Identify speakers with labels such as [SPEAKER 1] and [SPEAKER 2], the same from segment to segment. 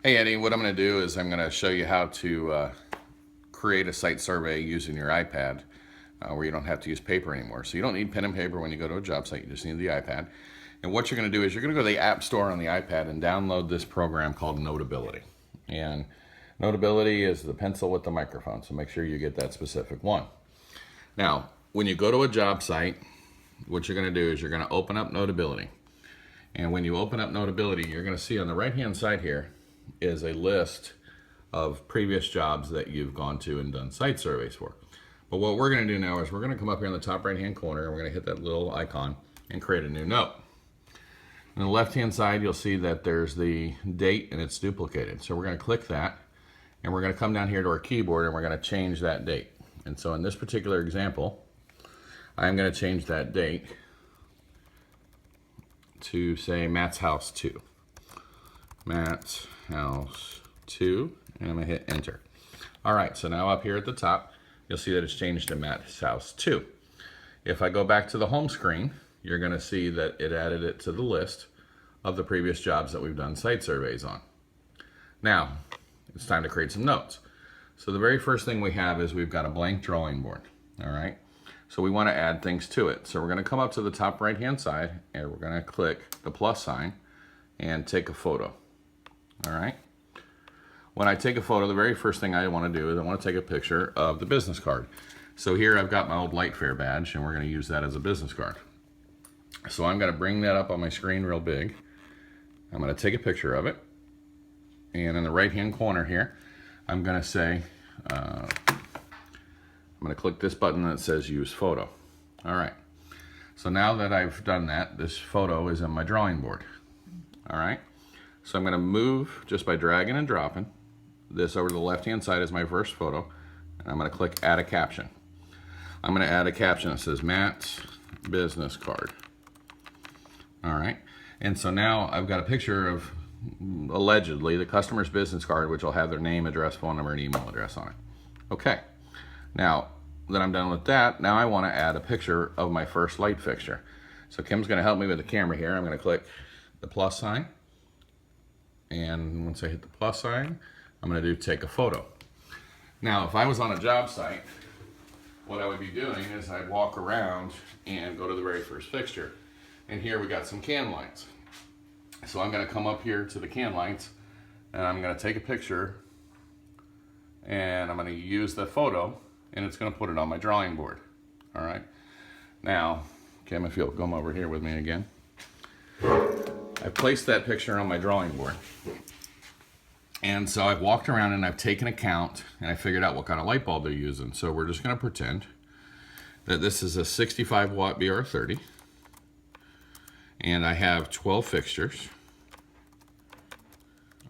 [SPEAKER 1] Hey Eddie, what I'm going to do is I'm going to show you how to create a site survey using your iPad where you don't have to use paper anymore. So you don't need pen and paper when you go to a job site, you just need the iPad. And what you're going to do is you're going to go to the App Store on the iPad and download this program called Notability. And Notability is the pencil with the microphone, so make sure you get that specific one. Now, when you go to a job site, what you're going to do is you're going to open up Notability. And when you open up Notability, you're going to see on the right-hand side here is a list of previous jobs that you've gone to and done site surveys for. But what we're going to do now is we're going to come up here in the top right-hand corner and we're going to hit that little icon and create a new note. On the left-hand side, you'll see that there's the date and it's duplicated. So we're going to click that and we're going to come down here to our keyboard and we're going to change that date. And so in this particular example, I'm going to change that date to say Matt's House 2. Matt's House 2, and I'm going to hit enter. All right, so now up here at the top, you'll see that it's changed to Matt's House 2. If I go back to the home screen, you're going to see that it added it to the list of the previous jobs that we've done site surveys on. Now, it's time to create some notes. So the very first thing we have is we've got a blank drawing board, all right? So we want to add things to it. So we're going to come up to the top right-hand side, and we're going to click the plus sign and take a photo, all right? When I take a photo, the very first thing I want to do is I want to take a picture of the business card. So here I've got my old Light Fair badge, and we're going to use that as a business card. So I'm going to bring that up on my screen real big. I'm going to take a picture of it. And in the right-hand corner here, I'm going to say, I'm going to click this button that says Use Photo. All right. So now that I've done that, this photo is in my drawing board. All right. So I'm going to move just by dragging and dropping this over to the left-hand side as my first photo. And I'm going to click Add a Caption. I'm going to add a caption that says Matt's business card. All right. And so now I've got a picture of allegedly the customer's business card, which will have their name, address, phone number, and email address on it. Okay. Now that I'm done with that, now I want to add a picture of my first light fixture. So Kim's going to help me with the camera here. I'm going to click the plus sign. And once I hit the plus sign, I'm going to do take a photo. Now, if I was on a job site, what I would be doing is I'd walk around and go to the very first fixture. And here we got some can lights. So I'm going to come up here to the can lights and I'm going to take a picture and I'm going to use the photo and it's going to put it on my drawing board. All right. Now, Kim, if you'll come over here with me again. I placed that picture on my drawing board. And so I've walked around and I've taken a count and I figured out what kind of light bulb they're using. So we're just going to pretend that this is a 65 watt BR30. And I have 12 fixtures.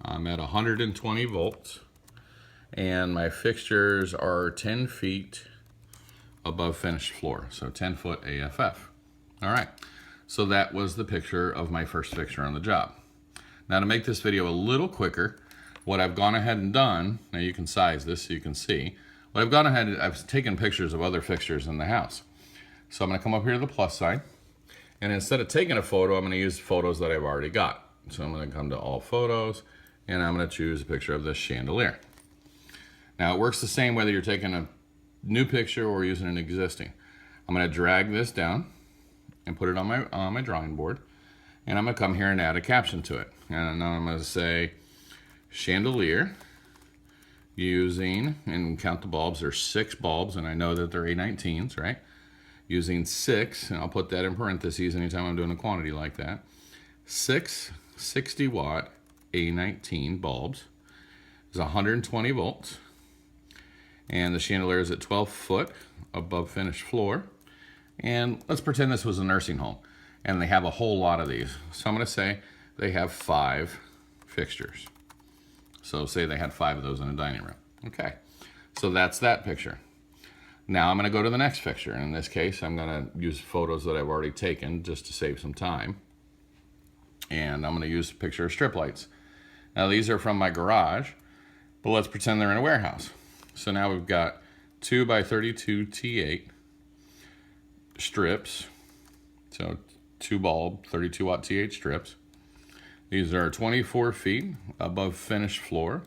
[SPEAKER 1] I'm at 120 volts. And my fixtures are 10 feet above finished floor. So 10 foot AFF. All right. So that was the picture of my first fixture on the job. Now to make this video a little quicker, what I've gone ahead and done, now you can size this so you can see, what I've gone ahead, I've taken pictures of other fixtures in the house. So I'm going to come up here to the plus sign, and instead of taking a photo, I'm going to use photos that I've already got. So I'm going to come to all photos, and I'm going to choose a picture of this chandelier. Now it works the same whether you're taking a new picture or using an existing. I'm going to drag this down and put it on my drawing board, and I'm going to come here and add a caption to it. And now I'm going to say chandelier using, and count the bulbs, there's 6 bulbs, and I know that they're A19s, right? Using 6, and I'll put that in parentheses anytime I'm doing a quantity like that. 6 60 watt A19 bulbs is 120 volts, and the chandelier is at 12 foot above finished floor. And let's pretend this was a nursing home, and they have a whole lot of these. So I'm going to say they have 5 fixtures. So say they had 5 of those in a dining room. Okay, so that's that picture. Now I'm going to go to the next fixture. In this case, I'm going to use photos that I've already taken just to save some time. And I'm going to use a picture of strip lights. Now these are from my garage, but let's pretend they're in a warehouse. So now we've got 2 by 32 T8 strips. So 2 bulb, 32 watt T8 strips. These are 24 feet above finished floor,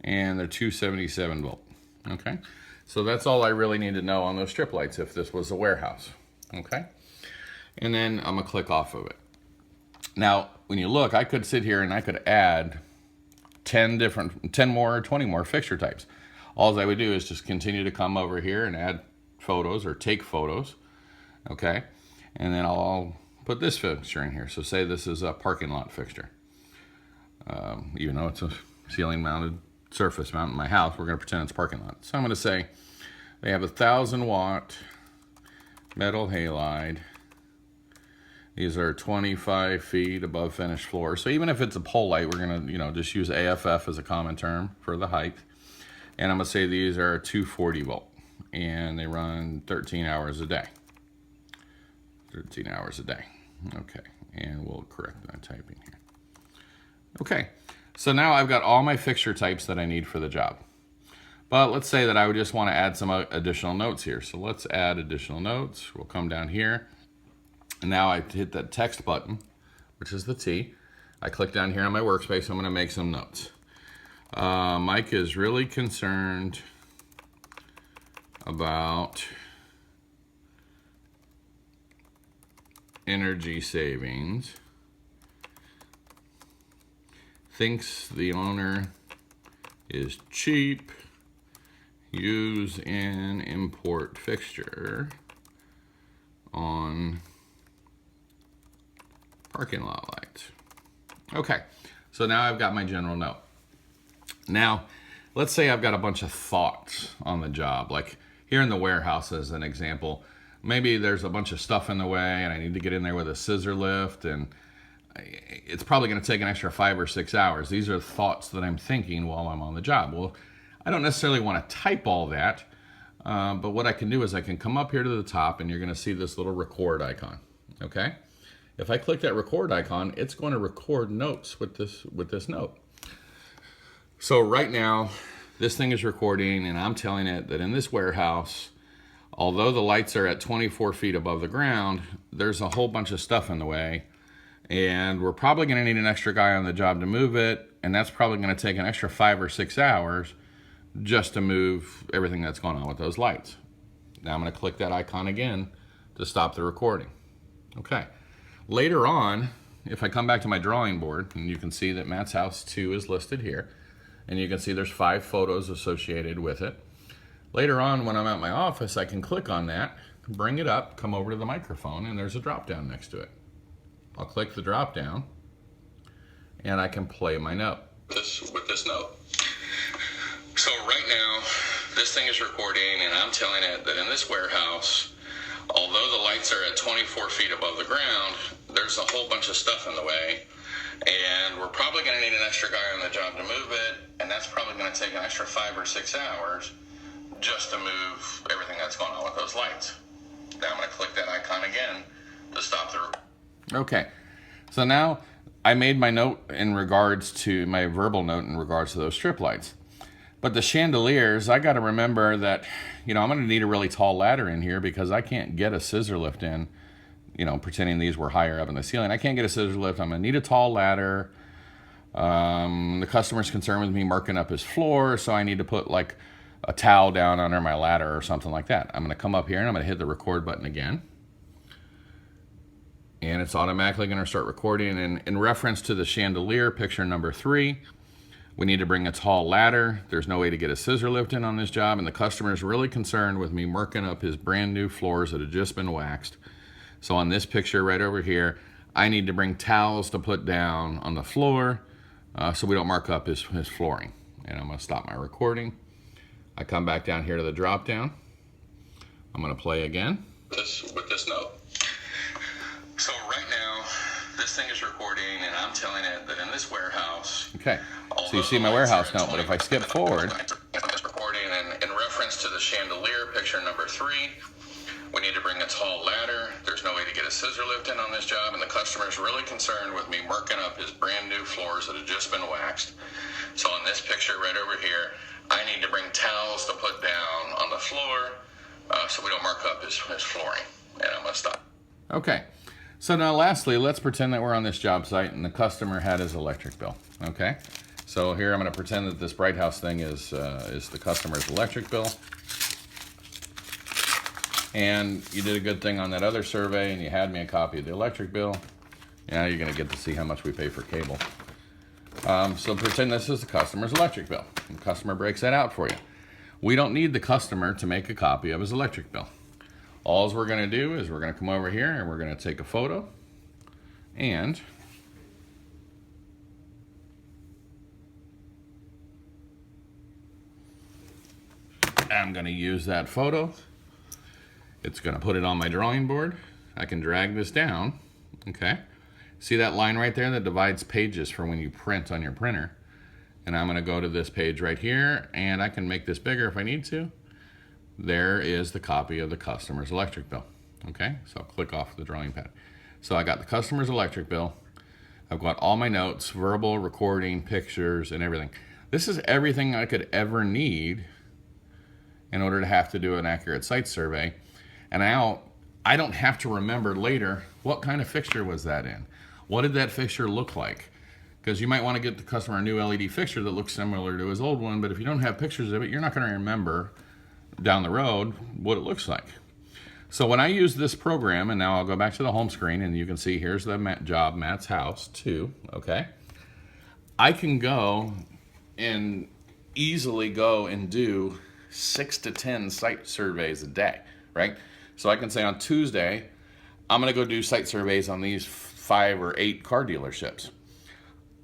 [SPEAKER 1] and they're 277 volt. Okay, so that's all I really need to know on those strip lights if this was a warehouse. Okay, and then I'm gonna click off of it. Now, when you look, I could sit here and I could add 10 more, 20 more fixture types. All I would do is just continue to come over here and add photos or take photos. Okay, and then I'll put this fixture in here. So say this is a parking lot fixture. Even though it's a ceiling mounted, surface mount in my house, we're going to pretend it's parking lot. So I'm going to say they have a 1,000 watt metal halide. These are 25 feet above finished floor. So even if it's a pole light, we're going to, just use AFF as a common term for the height. And I'm going to say these are 240 volt and they run 13 hours a day. 13 hours a day. Okay, and we'll correct that typing here. Okay, so now I've got all my fixture types that I need for the job. But let's say that I would just want to add some additional notes here. So let's add additional notes. We'll come down here. And now I hit that text button, which is the T. I click down here on my workspace. I'm going to make some notes. Mike is really concerned about energy savings. Thinks the owner is cheap. Use an import fixture on parking lot lights. Okay, so now I've got my general note. Now, let's say I've got a bunch of thoughts on the job. Like here in the warehouse as an example, maybe there's a bunch of stuff in the way and I need to get in there with a scissor lift and it's probably going to take an extra 5 or 6 hours. These are thoughts that I'm thinking while I'm on the job. Well, I don't necessarily want to type all that, but what I can do is I can come up here to the top and you're going to see this little record icon, okay? If I click that record icon, it's going to record notes with this note. So right now, this thing is recording and I'm telling it that in this warehouse, although the lights are at 24 feet above the ground, there's a whole bunch of stuff in the way. And we're probably going to need an extra guy on the job to move it. And that's probably going to take an extra 5 or 6 hours just to move everything that's going on with those lights. Now I'm going to click that icon again to stop the recording. Okay. Later on, if I come back to my drawing board, and you can see that Matt's House 2 is listed here. And you can see there's 5 photos associated with it. Later on, when I'm at my office, I can click on that, bring it up, come over to the microphone, and there's a drop down next to it. I'll click the drop down and I can play my note. With this note. So right now, this thing is recording and I'm telling it that in this warehouse, although the lights are at 24 feet above the ground, there's a whole bunch of stuff in the way. And we're probably going to need an extra guy on the job to move it. And that's probably going to take an extra 5 or 6 hours just to move everything that's going on with those lights. Now I'm going to click that icon again to stop the recording. Okay, so now I made my note in regards to my verbal note in regards to those strip lights. But the chandeliers, I got to remember that, I'm going to need a really tall ladder in here because I can't get a scissor lift in, pretending these were higher up in the ceiling. I can't get a scissor lift. I'm going to need a tall ladder. The customer's concerned with me marking up his floor, so I need to put like a towel down under my ladder or something like that. I'm going to come up here and I'm going to hit the record button again. And it's automatically going to start recording. And in reference to the chandelier, picture number 3, we need to bring a tall ladder. There's no way to get a scissor lift in on this job. And the customer is really concerned with me marking up his brand new floors that have just been waxed. So on this picture right over here, I need to bring towels to put down on the floor so we don't mark up his flooring. And I'm going to stop my recording. I come back down here to the drop down. I'm going to play again. With this note. So right now, this thing is recording and I'm telling it that in this warehouse. Okay, so you see my warehouse note, but if I skip forward. It's recording and in reference to the chandelier, picture number 3, we need to bring a tall ladder. There's no way to get a scissor lift in on this job and the customer is really concerned with me marking up his brand new floors that have just been waxed. So on this picture right over here, I need to bring towels to put down on the floor so we don't mark up his flooring. And I'm going to stop. Okay. So now lastly, let's pretend that we're on this job site and the customer had his electric bill, okay? So here I'm gonna pretend that this Bright House thing is the customer's electric bill. And you did a good thing on that other survey and you had me a copy of the electric bill. Now you're gonna get to see how much we pay for cable. So pretend this is the customer's electric bill. The customer breaks that out for you. We don't need the customer to make a copy of his electric bill. All we're gonna do is we're gonna come over here and we're gonna take a photo, and I'm gonna use that photo. It's gonna put it on my drawing board. I can drag this down, okay? See that line right there that divides pages for when you print on your printer? And I'm gonna go to this page right here, and I can make this bigger if I need to. There is the copy of the customer's electric bill, okay? So I'll click off the drawing pad. So I got the customer's electric bill. I've got all my notes, verbal, recording, pictures, and everything. This is everything I could ever need in order to have to do an accurate site survey. And now I don't have to remember later, what kind of fixture was that in? What did that fixture look like? Because you might want to get the customer a new LED fixture that looks similar to his old one, but if you don't have pictures of it, you're not going to remember down the road what it looks like. So when I use this program, and now I'll go back to the home screen, and you can see here's the job, Matt's House 2, okay? I can go and easily go and do 6 to 10 site surveys a day, right? So I can say on Tuesday, I'm gonna go do site surveys on these 5 or 8 car dealerships.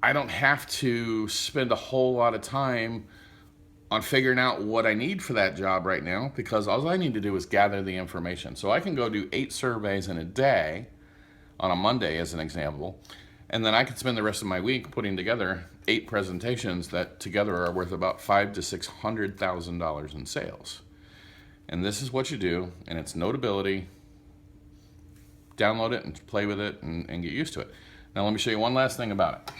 [SPEAKER 1] I don't have to spend a whole lot of time on figuring out what I need for that job right now, because all I need to do is gather the information. So I can go do 8 surveys in a day on a Monday as an example, and then I can spend the rest of my week putting together 8 presentations that together are worth about $500,000 to $600,000 in sales. And this is what you do, and it's Notability. Download it and play with it and get used to it. Now let me show you one last thing about it.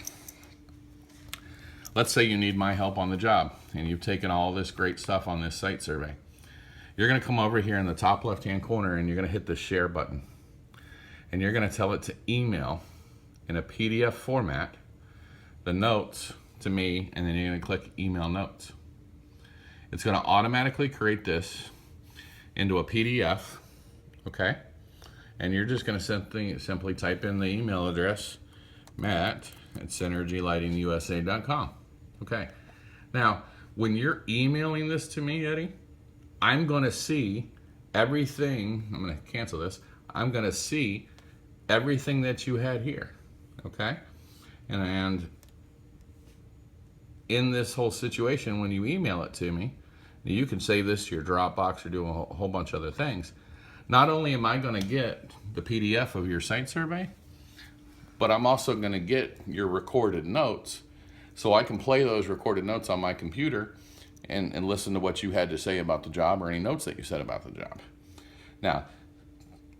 [SPEAKER 1] Let's say you need my help on the job and you've taken all this great stuff on this site survey. You're gonna come over here in the top left-hand corner and you're gonna hit the share button. And you're gonna tell it to email in a PDF format the notes to me, and then you're gonna click email notes. It's gonna automatically create this into a PDF, okay? And you're just gonna simply type in the email address, matt@synergylightingusa.com. Okay, now when you're emailing this to me, Eddie, I'm gonna see everything. I'm gonna cancel this. I'm gonna see everything that you had here, okay? And in this whole situation, when you email it to me, you can save this to your Dropbox or do a whole bunch of other things. Not only am I gonna get the PDF of your site survey, but I'm also gonna get your recorded notes, so I can play those recorded notes on my computer and listen to what you had to say about the job or any notes that you said about the job. Now,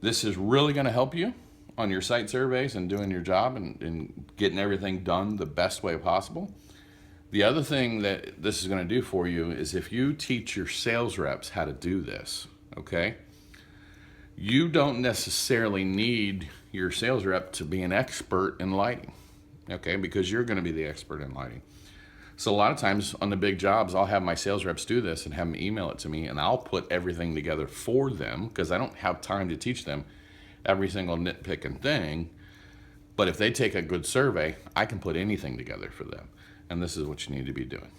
[SPEAKER 1] this is really gonna help you on your site surveys and doing your job and getting everything done the best way possible. The other thing that this is gonna do for you is if you teach your sales reps how to do this, okay? You don't necessarily need your sales rep to be an expert in lighting, okay? Because you're gonna be the expert in lighting. So a lot of times on the big jobs, I'll have my sales reps do this and have them email it to me, and I'll put everything together for them because I don't have time to teach them every single nitpicking thing. But if they take a good survey, I can put anything together for them. And this is what you need to be doing.